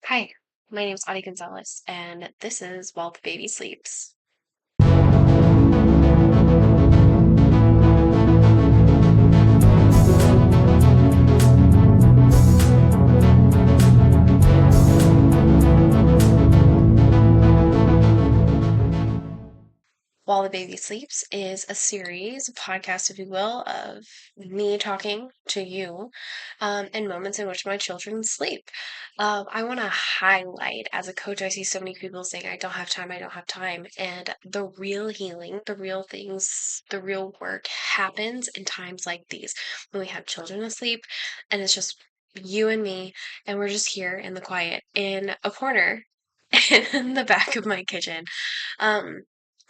Hi, my name is Audie Gonzalez, and this is While the Baby Sleeps. While the Baby Sleeps is a series, a podcast, if you will, of me talking to you in moments in which my children sleep. I want to highlight, as a coach, I see so many people saying, I don't have time, I don't have time. And the real healing, the real things, the real work happens in times like these when we have children asleep and it's just you and me, and we're just here in the quiet in a corner in the back of my kitchen. Um,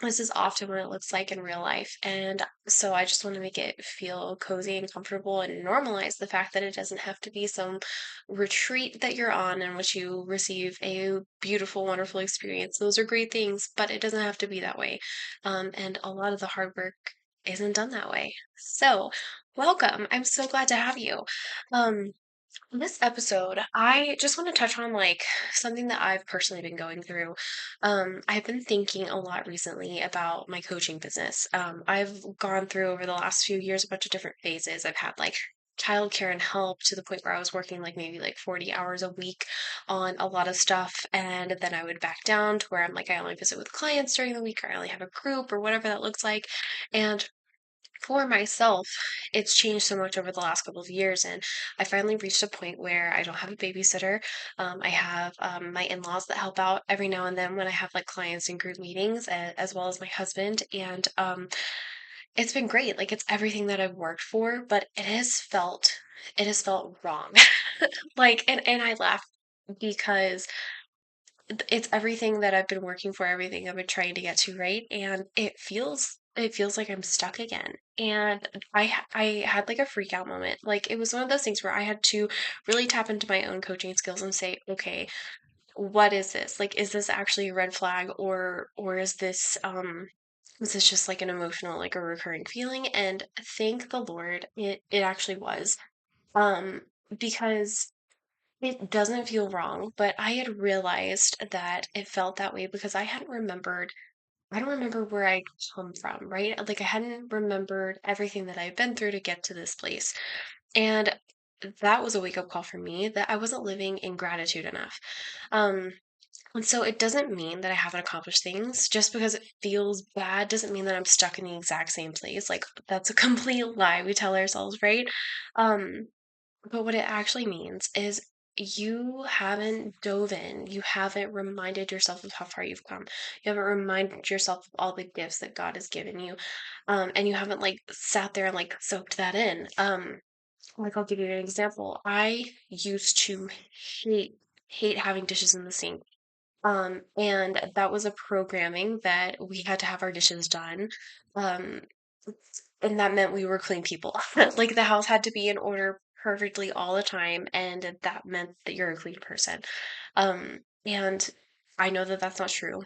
this is often what it looks like in real life. And so I just want to make it feel cozy and comfortable and normalize the fact that it doesn't have to be some retreat that you're on in which you receive a beautiful, wonderful experience. Those are great things, but it doesn't have to be that way. And a lot of the hard work isn't done that way. So, welcome. I'm so glad to have you. Um, in this episode, I just want to touch on something that I've personally been going through. I've been thinking a lot recently about my coaching business. I've gone through over the last few years a bunch of different phases. I've had childcare and help to the point where I was working maybe 40 hours a week on a lot of stuff. And then I would back down to where I'm I only visit with clients during the week, or I only have a group or whatever that looks like. And for myself, it's changed so much over the last couple of years, and I finally reached a point where I don't have a babysitter. I have my in-laws that help out every now and then when I have clients and group meetings, as well as my husband, and it's been great. It's everything that I've worked for, but it has felt wrong. And I laugh because it's everything that I've been working for, everything I've been trying to get to, right? And it feels like I'm stuck again. And I had a freak out moment. It was one of those things where I had to really tap into my own coaching skills and say, okay, what is this? Is this actually a red flag, or is this just an emotional, a recurring feeling? And thank the Lord, it actually was. Um because it doesn't feel wrong, but I had realized that it felt that way because I don't remember where I come from, right? I hadn't remembered everything that I've been through to get to this place. And that was a wake-up call for me that I wasn't living in gratitude enough. Um, and so it doesn't mean that I haven't accomplished things. Just because it feels bad doesn't mean that I'm stuck in the exact same place. That's a complete lie we tell ourselves, right? Um, but what it actually means is you haven't dove in. You haven't reminded yourself of how far you've come. You haven't reminded yourself of all the gifts that God has given you. And you haven't sat there and soaked that in. I'll give you an example. I used to hate hate having dishes in the sink. And that was a programming that we had to have our dishes done. Um, and that meant we were clean people. The house had to be in order perfectly all the time, and that meant that you're a clean person. And I know that that's not true.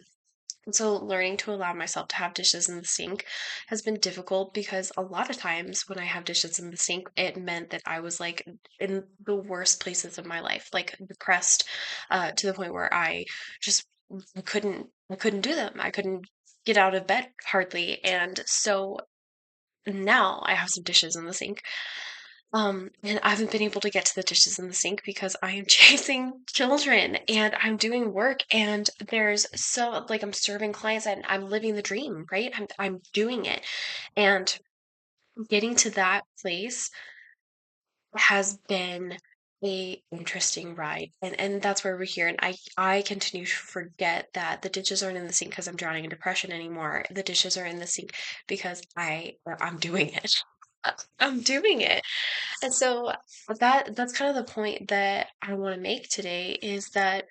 And so learning to allow myself to have dishes in the sink has been difficult because a lot of times when I have dishes in the sink, it meant that I was in the worst places of my life, depressed, to the point where I just I couldn't do them. I couldn't get out of bed hardly. And so now I have some dishes in the sink. And I haven't been able to get to the dishes in the sink because I am chasing children and I'm doing work, and there's so I'm serving clients and I'm living the dream, right? I'm doing it. And getting to that place has been a interesting ride. And that's where we're here. And I continue to forget that the dishes aren't in the sink because I'm drowning in depression anymore. The dishes are in the sink because I'm doing it. I'm doing it. And so that's kind of the point that I want to make today, is that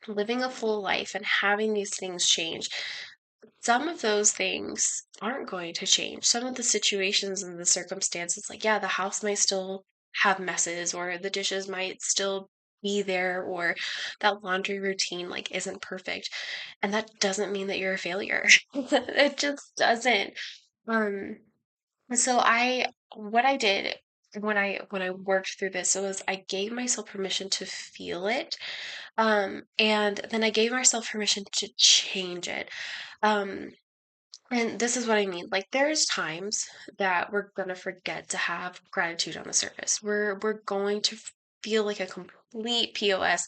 living a full life and having these things change, some of those things aren't going to change. Some of the situations and the circumstances, yeah, the house might still have messes, or the dishes might still be there, or that laundry routine isn't perfect. And that doesn't mean that you're a failure. It just doesn't. Um, so what I did when I worked through this was I gave myself permission to feel it. And then I gave myself permission to change it. Um, and this is what I mean. Like there's times that we're gonna forget to have gratitude on the surface. We're going to feel like a complete POS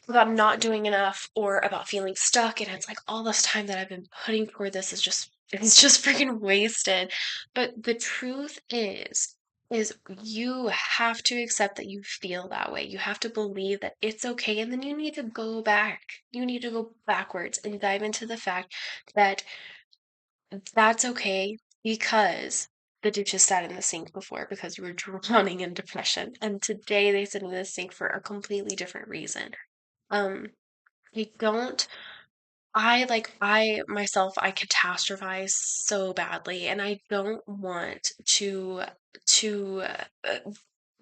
about not doing enough or about feeling stuck, and it's like all this time that I've been putting toward this is just it's just freaking wasted. But the truth is you have to accept that you feel that way. You have to believe that it's okay, and then you need to go back. You need to go backwards and dive into the fact that that's okay because the dishes sat in the sink before because you were drowning in depression, and today they sit in the sink for a completely different reason. Um, I don't I myself, I catastrophize so badly, and I don't want to uh,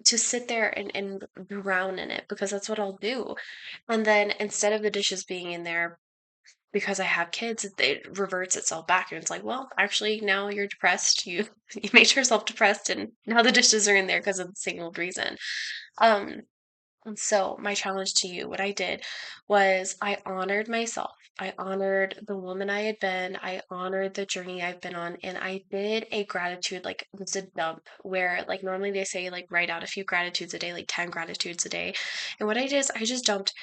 to sit there and drown in it because that's what I'll do. And then instead of the dishes being in there because I have kids, it reverts itself back, and it's like, well, actually, now you're depressed. You you made yourself depressed, and now the dishes are in there because of the same old reason. Um, and so, my challenge to you, what I did was I honored myself. I honored the woman I had been. I honored the journey I've been on. And I did a gratitude, like, it was a dump where, like, normally they say, like, write out a few gratitudes a day, like 10 gratitudes a day. And what I did is I just dumped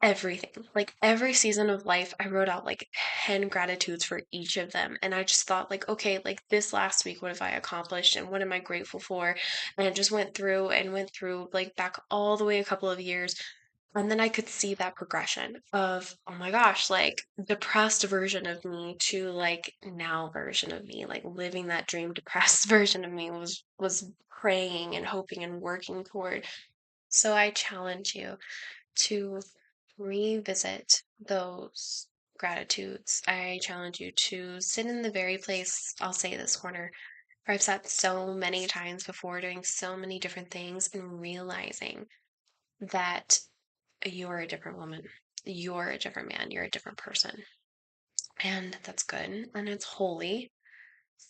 everything. Like, every season of life, I wrote out like 10 gratitudes for each of them. And I just thought, like, okay, like this last week, what have I accomplished and what am I grateful for? And I just went through like back all the way a couple of years. And then I could see that progression of, oh my gosh, like depressed version of me to like now version of me, like living that dream depressed version of me was praying and hoping and working toward. So I challenge you to revisit those gratitudes. I challenge you to sit in the very place, I'll say this corner, where I've sat so many times before doing so many different things and realizing that you're a different woman. You're a different man. You're a different person. And that's good. And it's holy.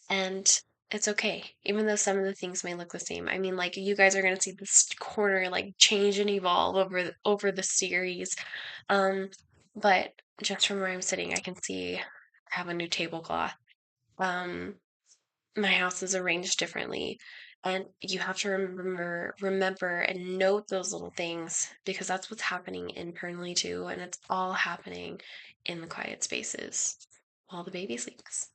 And it's okay. Even though some of the things may look the same. I mean, like you guys are gonna see this corner like change and evolve over the series. Um, but just from where I'm sitting, I can see I have a new tablecloth. Um, my house is arranged differently. And you have to remember and note those little things because that's what's happening internally too. And it's all happening in the quiet spaces while the baby sleeps.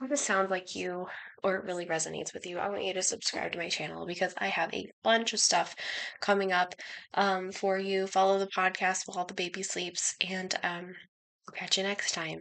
If this sounds like you or it really resonates with you, I want you to subscribe to my channel because I have a bunch of stuff coming up for you. Follow the podcast while the baby sleeps, and I'll catch you next time.